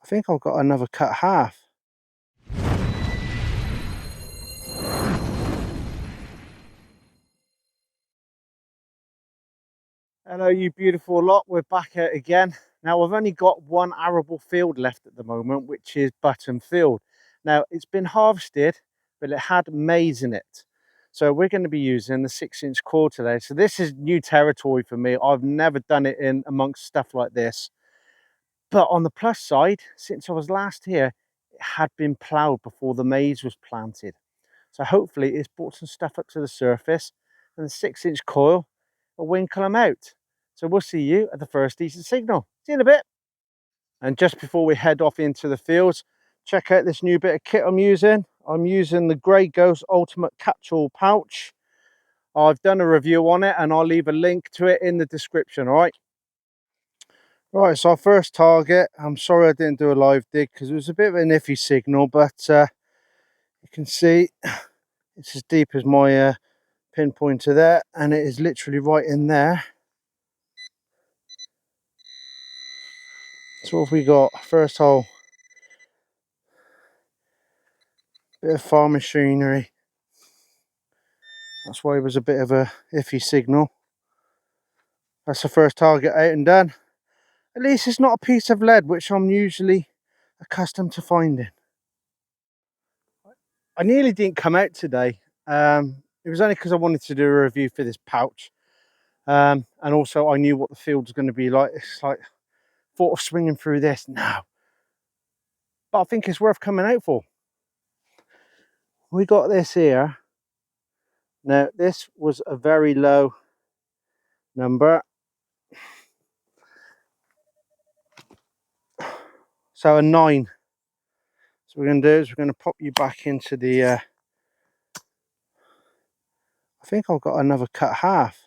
think I've got another cut half. Hello you beautiful lot, we're back at it again. Now I've only got one arable field left at the moment, which is Button Field. Now it's been harvested, but it had maize in it. So we're going to be using the 6-inch coil today. So this is new territory for me. I've never done it in amongst stuff like this. But on the plus side, since I was last here, it had been ploughed before the maize was planted. So hopefully it's brought some stuff up to the surface, and the 6-inch coil will winkle them out. So we'll see you at the first decent signal. See you in a bit. And just before we head off into the fields, check out this new bit of kit I'm using. I'm using the Grey Ghost Ultimate Catch-All Pouch. I've done a review on it and I'll leave a link to it in the description, all right? Right, so our first target, I'm sorry I didn't do a live dig because it was a bit of an iffy signal, but you can see it's as deep as my pinpointer there, and it is literally right in there. So what have we got? First hole, bit of farm machinery. That's why it was a bit of a iffy signal. That's the first target out and done. At least it's not a piece of lead, which I'm usually accustomed to finding. I nearly didn't come out today. It was only because I wanted to do a review for this pouch. And also I knew what the field's going to be like. It's like, thought of swinging through this now. But I think it's worth coming out for. We got this here. Now this was a very low number. So a 9. So what we're going to do is we're going to pop you back into the I think I've got another cut half.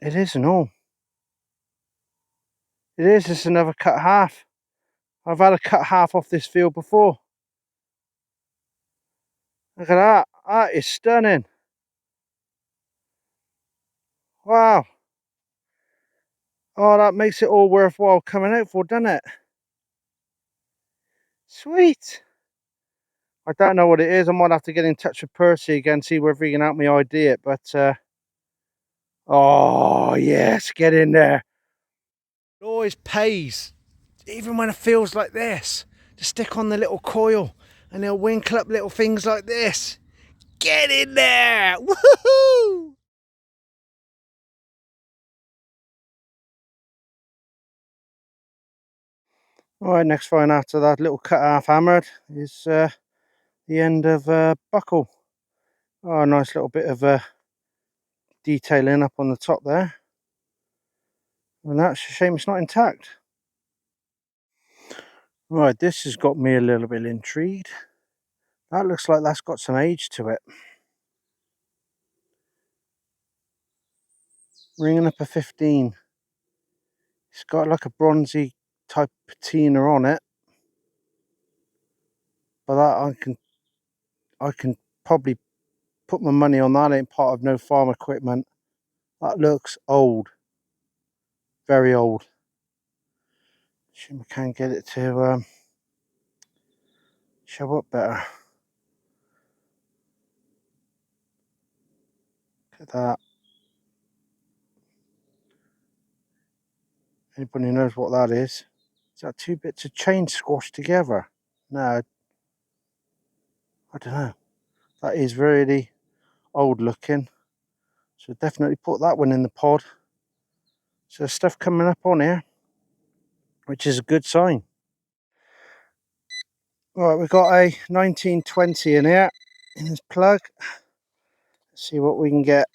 It isn't all. It is, it's another cut half. I've had a cut half off this field before. Look at that. That is stunning. Wow. Oh, that makes it all worthwhile coming out for, doesn't it? Sweet. I don't know what it is. I might have to get in touch with Percy again, see whether he can help me ID it. But, oh, yes, get in there. It always pays, even when it feels like this, to stick on the little coil and they'll winkle up little things like this. Get in there! Woohoo! Alright, next find after that little cut half hammered is the end of buckle. Oh, a nice little bit of detailing up on the top there. And that's a shame it's not intact. Right, this has got me a little bit intrigued. That looks like that's got some age to it. Ringing up a 15. It's got like a bronzy type patina on it. But that I can probably put my money on that ain't part of no farm equipment. That looks old. Very old. See if we can get it to show up better. Look at that. Anybody knows what that is? Is that 2 bits of chain squashed together? No. I don't know. That is really old looking. So definitely put that one in the pod. So there's stuff coming up on here, which is a good sign. Right, we've got a 1920 in here in this plug. Let's see what we can get.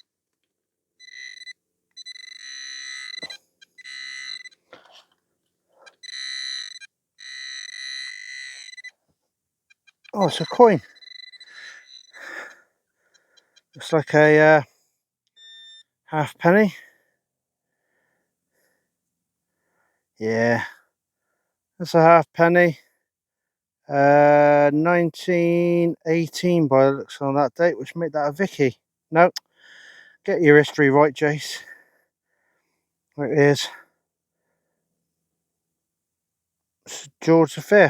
Oh, it's a coin. Looks like a halfpenny. Yeah, that's a halfpenny. 1918 by the looks on that date, which made that a Vicky. No, Get your history right, Jace. There it is. It's George V.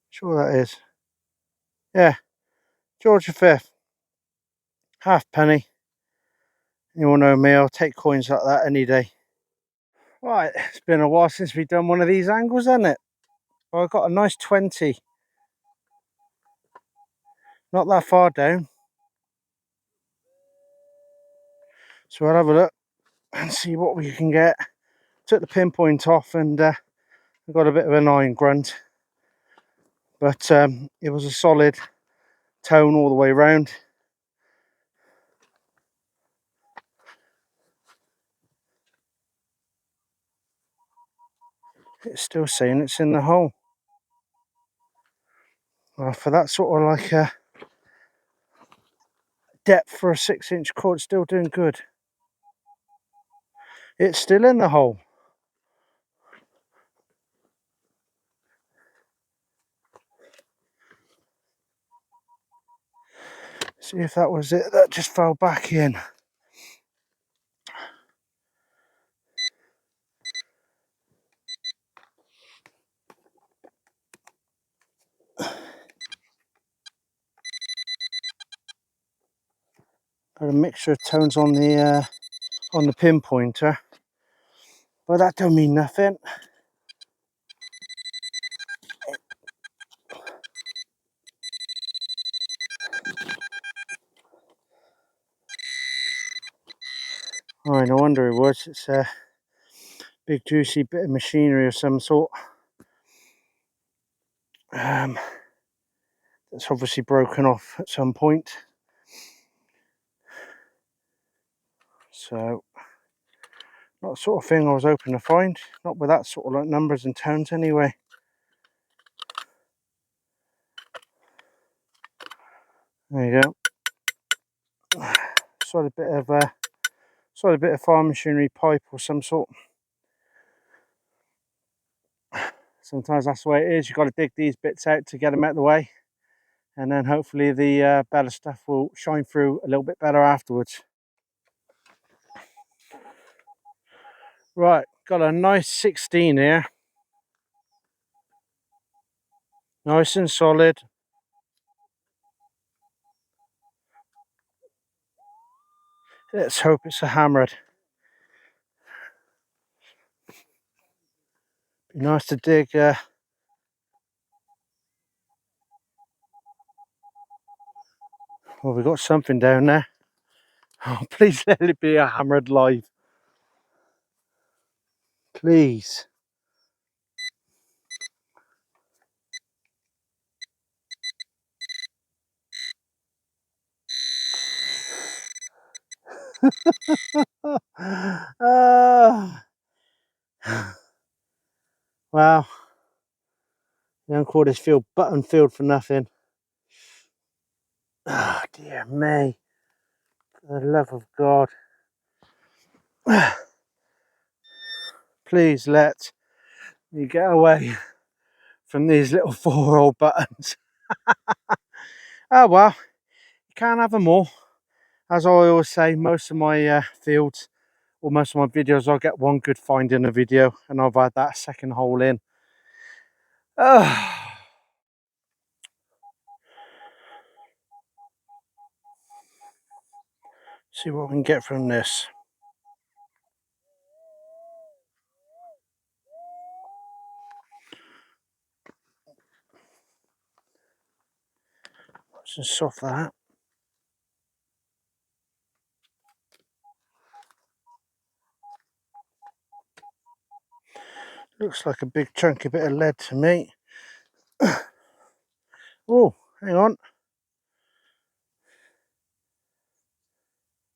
Sure that is. Yeah, George V. Halfpenny. You all know me, I'll take coins like that any day. Right, it's been a while since we've done one of these angles, hasn't it? Well, I've got a nice 20. Not that far down. So we'll have a look and see what we can get. Took the pinpoint off and I got a bit of an iron grunt. But it was a solid tone all the way around. It's still saying it's in the hole. Well, for that sort of like a depth for a 6-inch cord, it's still doing good. It's still in the hole. See if that was it that just fell back in. Got a mixture of tones on the pinpointer, but that don't mean nothing. Oh, no wonder it was. It's a big juicy bit of machinery of some sort. It's obviously broken off at some point. So, not the sort of thing I was hoping to find. Not with that sort of like numbers and tones anyway. There you go. Solid bit of farm machinery pipe or some sort. Sometimes that's the way it is. You've got to dig these bits out to get them out of the way, and then hopefully the better stuff will shine through a little bit better afterwards. Right, got a nice 16 here. Nice and solid. Let's hope it's a hammered. Be nice to dig. Well, we've got something down there. Oh, please let it be a hammered live. Please. Wow. The uncord is filled, button filled for nothing. Oh, dear me. For the love of God. Please let me get away from these little 4-hole buttons. Oh well, you can't have them all. As I always say, most of my fields, or most of my videos, I'll get one good find in a video, and I've had that second hole in. See what we can get from this. Let's just soft that. Looks like a big chunky bit of lead to me. Oh, hang on.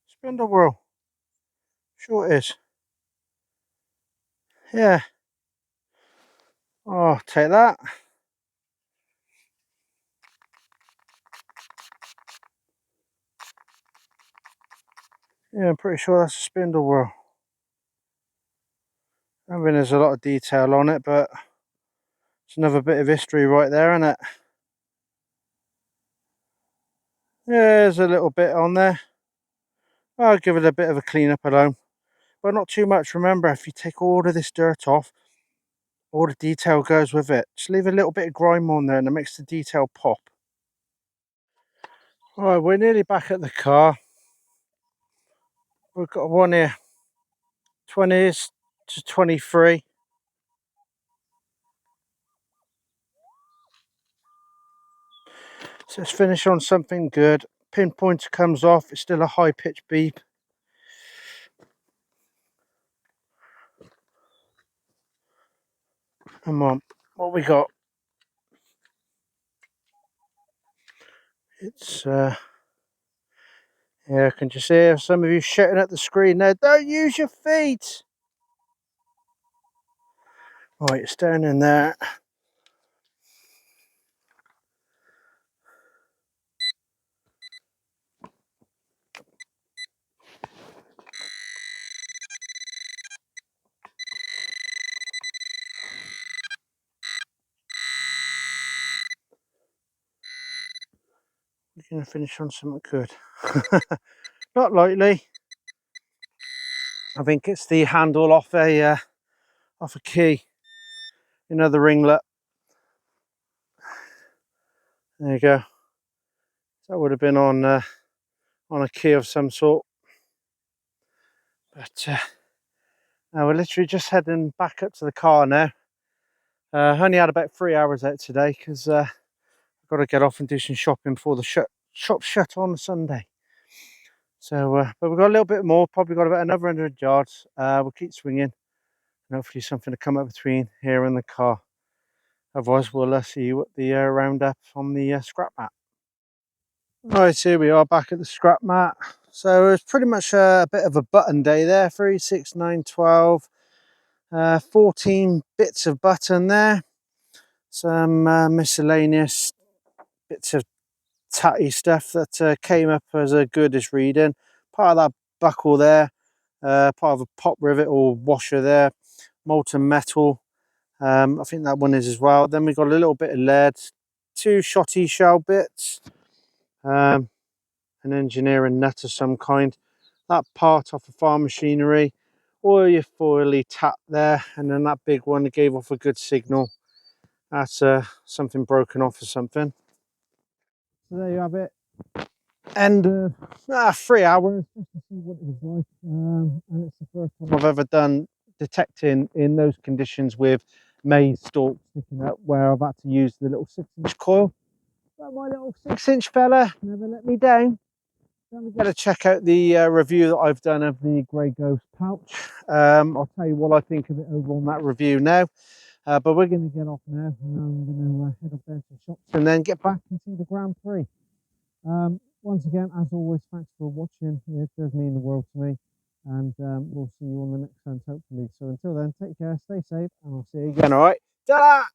Spindle whorl. Sure it is. Yeah. Oh, take that. Yeah, I'm pretty sure that's a spindle whorl. I mean, there's a lot of detail on it, but it's another bit of history right there, isn't it? There's a little bit on there. I'll give it a bit of a clean up at home, but not too much. Remember, if you take all of this dirt off, all the detail goes with it. Just leave a little bit of grime on there and it makes the detail pop. Alright, we're nearly back at the car. We've got one here, 20s to 23. So let's finish on something good. Pinpointer comes off, it's still a high pitched beep. Come on, what we got? It's yeah, can you see some of you shouting at the screen there? Don't use your feet. Right, it's down in there. We're going to finish on something good. Not lightly. I think it's the handle off a key. You know, the ringlet. There you go. That would have been on a key of some sort. But now we're literally just heading back up to the car now. Only had about 3 hours out today because I've got to get off and do some shopping before the shop shut on Sunday. So, but we've got a little bit more. Probably got about another 100 yards. We'll keep swinging, and hopefully something to come up between here and the car. Otherwise, we'll see you at the roundup on the scrap mat. Right, here we are back at the scrap mat. So it's pretty much a bit of a button day there. 3, 6, 9, 12, 14 bits of button there. Some miscellaneous bits of tatty stuff that came up as a goodish reading. Part of that buckle there, part of a pop rivet or washer there, molten metal. I think that one is as well. Then we got a little bit of lead, 2 shotty shell bits, an engineering nut of some kind, that part off the farm machinery, all your foily tap there, and then that big one that gave off a good signal. That's something broken off or something. So there you have it. And 3 hours just to see what it was like, and it's the first time I've ever done detecting in those conditions with maize stalks sticking up, where I've had to use the little 6-inch coil. But my little 6-inch fella never let me down. Don't forget to check out the review that I've done of the Grey Ghost pouch. I'll tell you what I think of it over on that review now. But we're going to get off now, and I'm going to head up there to the shops and then get back and see the Grand Prix. Once again, as always, thanks for watching. It does mean the world to me, and we'll see you on the next hunt, hopefully. So until then, take care, stay safe, and I'll see you again. All right, ta-da!